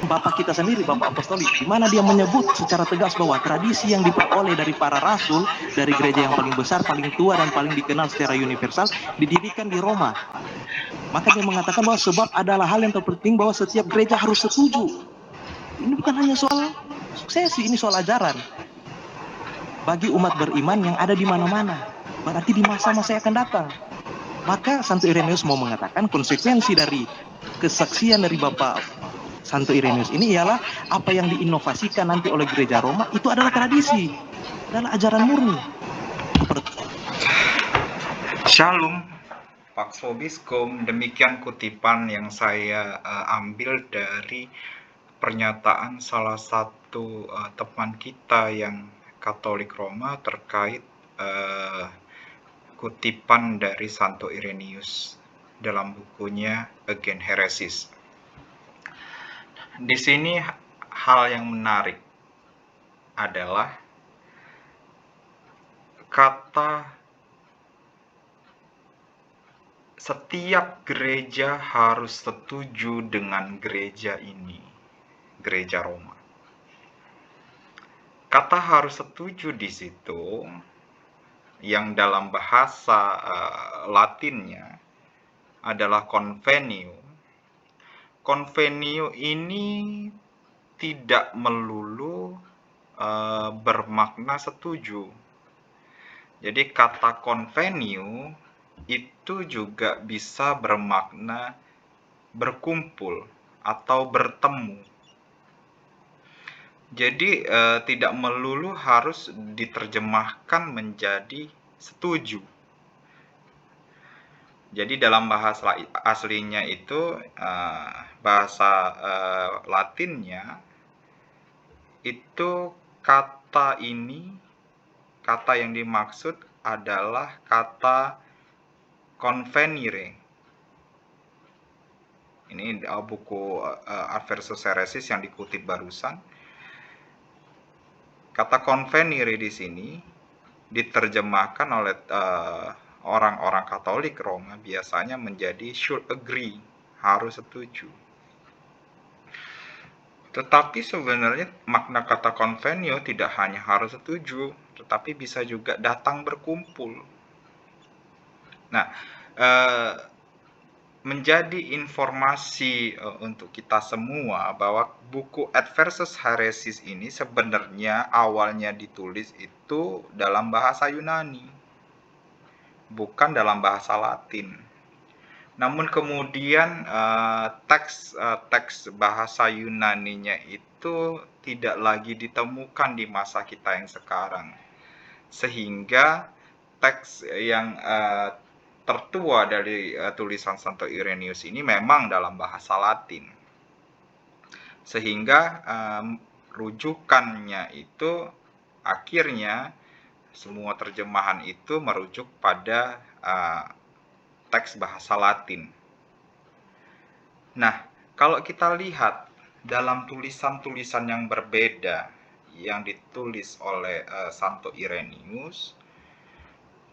Bapak kita sendiri, Bapak Apostolik, di mana dia menyebut secara tegas bahwa tradisi yang diperoleh dari para rasul, dari gereja yang paling besar, paling tua, dan paling dikenal secara universal, didirikan di Roma. Maka dia mengatakan bahwa sebab adalah hal yang terpenting bahwa setiap gereja harus setuju. Ini bukan hanya soal suksesi, ini soal ajaran. Bagi umat beriman yang ada di mana-mana. Berarti di masa-masa yang akan datang. Maka Santo Irenaeus mau mengatakan konsekuensi dari kesaksian dari Bapak Santo Irenaeus ini ialah apa yang diinovasikan nanti oleh gereja Roma itu adalah tradisi, adalah ajaran murni. Shalom, Pak Sobiskom. Demikian kutipan yang saya ambil dari pernyataan salah satu teman kita yang Katolik Roma terkait kutipan dari Santo Irenaeus dalam bukunya Against Heresies. Di sini hal yang menarik adalah kata setiap gereja harus setuju dengan gereja ini, gereja Roma. Kata harus setuju di situ yang dalam bahasa Latinnya adalah convenio. Convenio ini tidak melulu bermakna setuju. Jadi kata convenio itu juga bisa bermakna berkumpul atau bertemu. Jadi tidak melulu harus diterjemahkan menjadi setuju. Jadi dalam bahasa aslinya itu bahasa Latinnya itu kata yang dimaksud adalah kata convenire. Ini buku Adversus Heresis yang dikutip barusan. Kata convenire di sini diterjemahkan oleh orang-orang Katolik Roma biasanya menjadi should agree, harus setuju. Tetapi sebenarnya makna kata convenio tidak hanya harus setuju, tetapi bisa juga datang berkumpul. Nah, menjadi informasi untuk kita semua bahwa buku Adversus Heresis ini sebenarnya awalnya ditulis itu dalam bahasa Yunani, bukan dalam bahasa Latin. Namun kemudian teks bahasa Yunaninya itu tidak lagi ditemukan di masa kita yang sekarang, sehingga teks yang tertua dari tulisan Santo Irenaeus ini memang dalam bahasa Latin, sehingga rujukannya itu akhirnya semua terjemahan itu merujuk pada teks bahasa Latin. Nah, kalau kita lihat dalam tulisan-tulisan yang berbeda yang ditulis oleh Santo Irenaeus,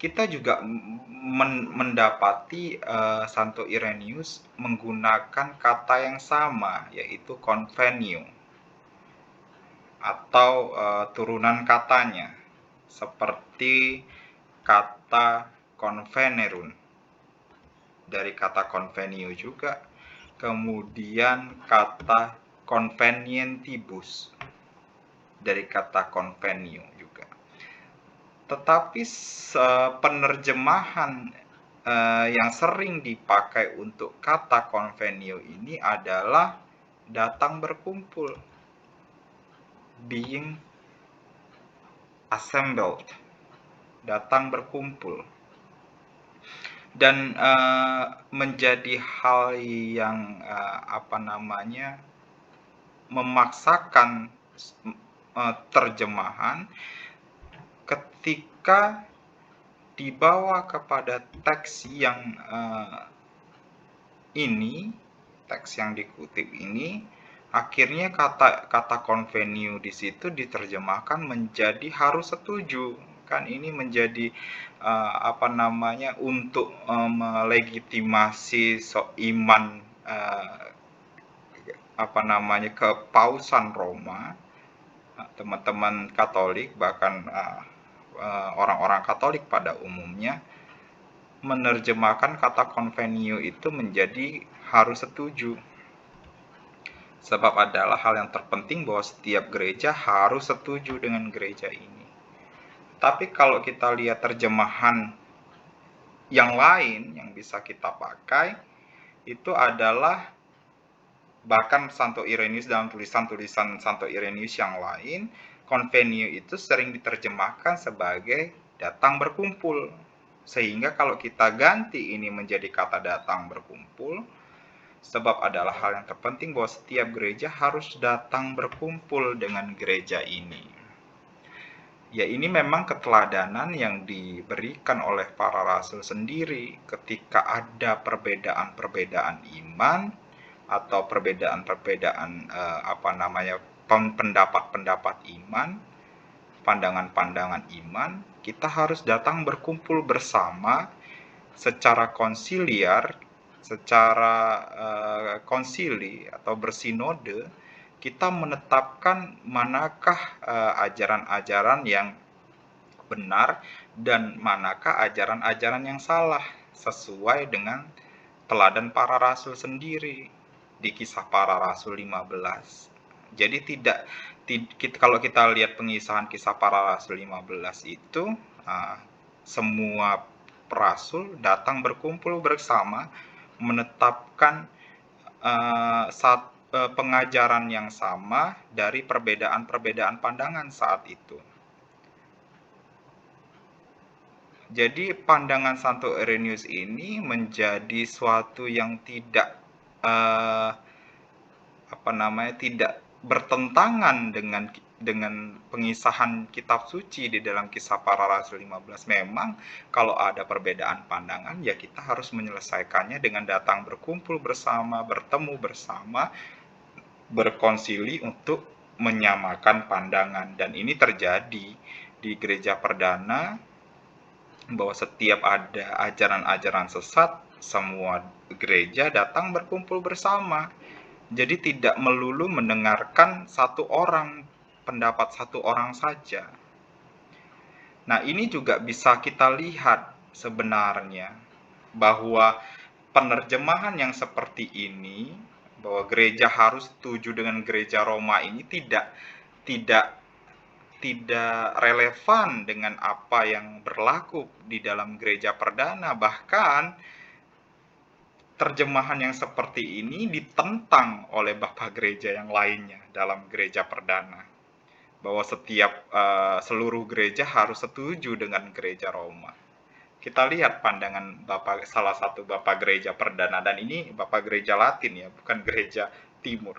kita juga mendapati Santo Irenaeus menggunakan kata yang sama, yaitu convenio, atau turunan katanya, seperti kata convenerun, dari kata convenio juga, kemudian kata convenientibus, dari kata convenio juga. Tetapi penerjemahan yang sering dipakai untuk kata convenio ini adalah datang berkumpul, being assembled, datang berkumpul. Dan menjadi hal yang memaksakan terjemahan ketika dibawa kepada teks yang teks yang dikutip ini, akhirnya kata convenio di situ diterjemahkan menjadi harus setuju. Kan ini menjadi untuk melegitimasi iman kepausan Roma, teman-teman Katolik, bahkan orang-orang Katolik pada umumnya menerjemahkan kata convenio itu menjadi harus setuju. Sebab adalah hal yang terpenting bahwa setiap gereja harus setuju dengan gereja ini. Tapi kalau kita lihat terjemahan yang lain yang bisa kita pakai, itu adalah bahkan Santo Irenaeus dalam tulisan-tulisan Santo Irenaeus yang lain, convenio itu sering diterjemahkan sebagai datang berkumpul. Sehingga kalau kita ganti ini menjadi kata datang berkumpul, sebab adalah hal yang terpenting bahwa setiap gereja harus datang berkumpul dengan gereja ini. Ya, ini memang keteladanan yang diberikan oleh para rasul sendiri ketika ada perbedaan-perbedaan iman atau perbedaan-perbedaan pendapat-pendapat iman, pandangan-pandangan iman, kita harus datang berkumpul bersama secara konsiliar, secara konsili atau bersinode, kita menetapkan manakah ajaran-ajaran yang benar dan manakah ajaran-ajaran yang salah sesuai dengan teladan para rasul sendiri di Kisah Para Rasul 15. Jadi kalau kita lihat pengisahan Kisah Para Rasul 15 itu, semua rasul datang berkumpul bersama menetapkan pengajaran yang sama dari perbedaan-perbedaan pandangan saat itu. Jadi pandangan Santo Irenaeus ini menjadi suatu yang tidak tidak bertentangan dengan pengisahan kitab suci di dalam Kisah Para Rasul 15. Memang kalau ada perbedaan pandangan, ya kita harus menyelesaikannya dengan datang berkumpul bersama, bertemu bersama, berkonsili untuk menyamakan pandangan. Dan ini terjadi di gereja perdana, bahwa setiap ada ajaran-ajaran sesat, semua gereja datang berkumpul bersama. Jadi tidak melulu mendengarkan pendapat satu orang saja. Nah, ini juga bisa kita lihat sebenarnya bahwa penerjemahan yang seperti ini, bahwa gereja harus setuju dengan gereja Roma ini tidak relevan dengan apa yang berlaku di dalam gereja perdana. Bahkan terjemahan yang seperti ini ditentang oleh bapak gereja yang lainnya dalam gereja perdana, bahwa seluruh gereja harus setuju dengan gereja Roma. Kita lihat pandangan salah satu bapak gereja perdana, dan ini bapak gereja Latin ya, bukan gereja Timur.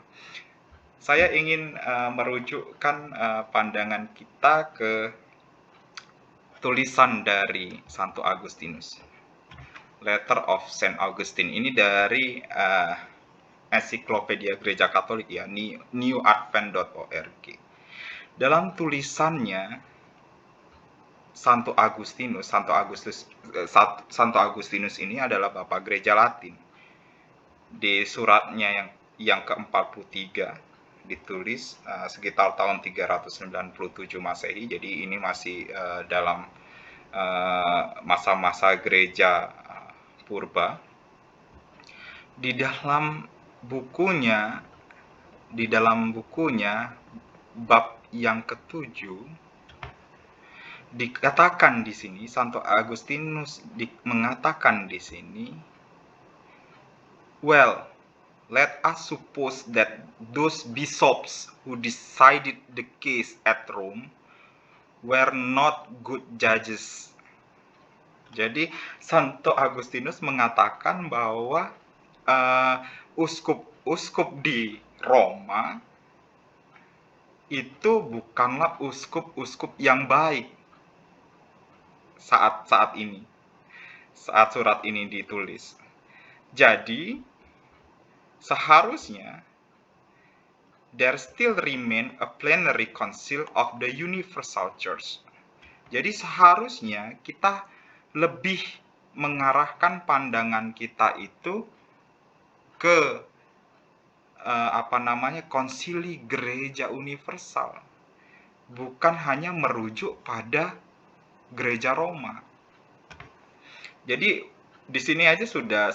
Saya ingin merujukkan pandangan kita ke tulisan dari Santo Agustinus, Letter of Saint Augustine. Ini dari ensiklopedia Gereja Katolik ya, newadvent.org. Dalam tulisannya, Santo Agustinus ini adalah bapak gereja Latin. Di suratnya yang ke-43 ditulis sekitar tahun 397 Masehi. Jadi ini masih dalam masa-masa gereja purba. Di dalam bukunya bab yang ke-7 dikatakan di sini, Santo Agustinus mengatakan di sini, well, let us suppose that those bishops who decided the case at Rome were not good judges. Jadi Santo Agustinus mengatakan bahwa uskup-uskup di Roma itu bukanlah uskup-uskup yang baik saat surat ini ditulis. Jadi seharusnya there still remain a plenary council of the universal church. Jadi seharusnya kita lebih mengarahkan pandangan kita itu ke konsili gereja universal, bukan hanya merujuk pada gereja Roma. Jadi di sini aja sudah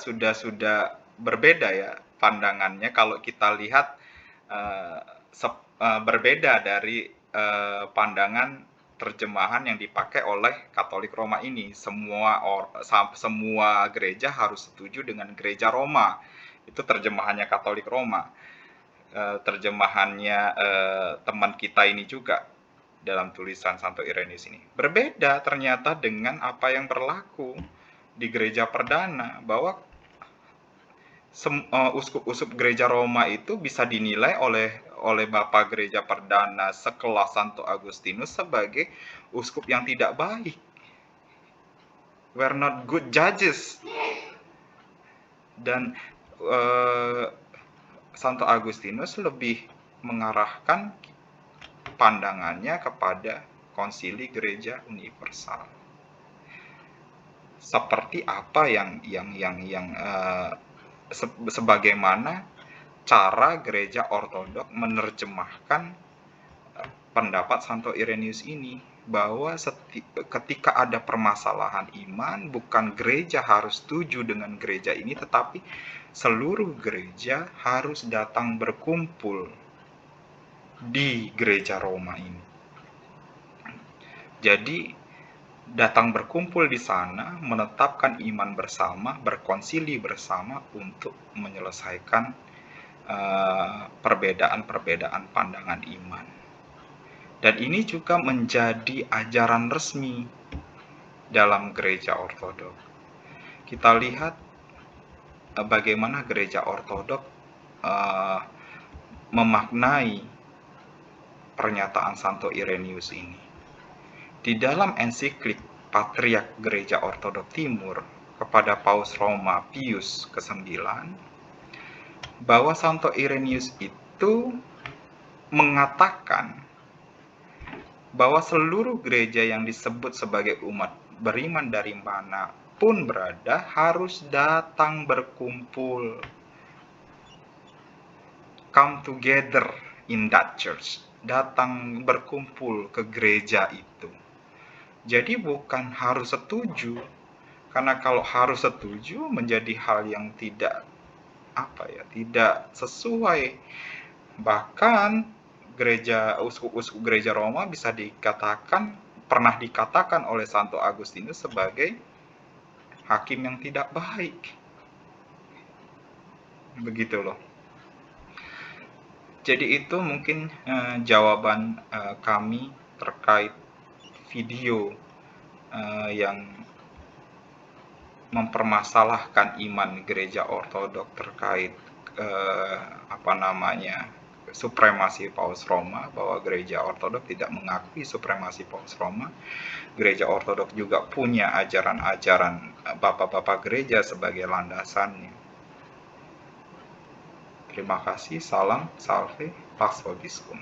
berbeda ya pandangannya kalau kita lihat berbeda dari pandangan terjemahan yang dipakai oleh Katolik Roma ini. Semua gereja harus setuju dengan gereja Roma. Itu terjemahannya Katolik Roma. Terjemahannya teman kita ini juga dalam tulisan Santo Irenaeus ini berbeda ternyata dengan apa yang berlaku di gereja perdana, bahwa uskup-uskup gereja Roma itu bisa dinilai oleh Bapak Gereja Perdana sekelas Santo Agustinus sebagai uskup yang tidak baik. Were not good judges. Dan Santo Agustinus lebih mengarahkan pandangannya kepada konsili gereja universal. Seperti apa sebagaimana cara gereja ortodok menerjemahkan pendapat Santo Irenaeus ini, bahwa ketika ada permasalahan iman, bukan gereja harus setuju dengan gereja ini, tetapi seluruh gereja harus datang berkumpul di gereja Roma ini. Jadi datang berkumpul di sana, menetapkan iman bersama, berkonsili bersama untuk menyelesaikan perbedaan-perbedaan pandangan iman. Dan ini juga menjadi ajaran resmi dalam gereja ortodok. Kita lihat bagaimana gereja ortodok memaknai pernyataan Santo Irenaeus ini. Di dalam ensiklik Patriark Gereja Ortodok Timur kepada Paus Roma Pius ke-9, bahwa Santo Irenaeus itu mengatakan bahwa seluruh gereja yang disebut sebagai umat beriman dari mana pun berada harus datang berkumpul, come together in that church, datang berkumpul ke gereja itu. Jadi bukan harus setuju, karena kalau harus setuju menjadi hal yang tidak sesuai. Bahkan uskup-uskup gereja Roma pernah dikatakan oleh Santo Agustinus sebagai hakim yang tidak baik. Begitu loh. Jadi itu mungkin jawaban kami terkait video yang mempermasalahkan iman gereja ortodok terkait supremasi Paus Roma, bahwa gereja ortodok tidak mengakui supremasi Paus Roma. Gereja ortodok juga punya ajaran-ajaran bapak-bapak gereja sebagai landasannya. Terima kasih, salam, salve, pax vobiscum.